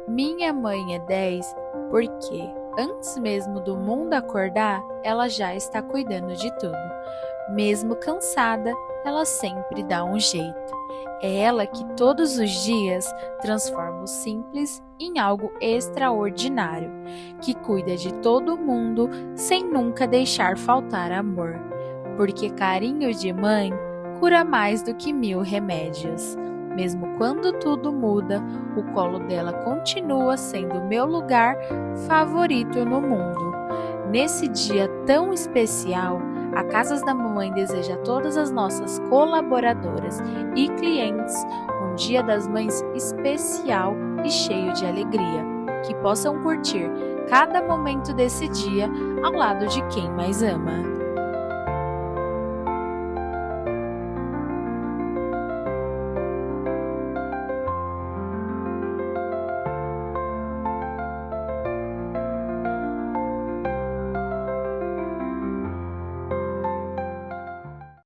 Minha mãe é 10 porque, antes mesmo do mundo acordar, ela já está cuidando de tudo. Mesmo cansada, ela sempre dá um jeito. É ela que todos os dias transforma o simples em algo extraordinário, que cuida de todo mundo sem nunca deixar faltar amor. Porque carinho de mãe cura mais do que 1000 remédios. Mesmo quando tudo muda, o colo dela continua sendo meu lugar favorito no mundo. Nesse dia tão especial, a Casas da Mamãe deseja a todas as nossas colaboradoras e clientes um Dia das Mães especial e cheio de alegria, que possam curtir cada momento desse dia ao lado de quem mais ama.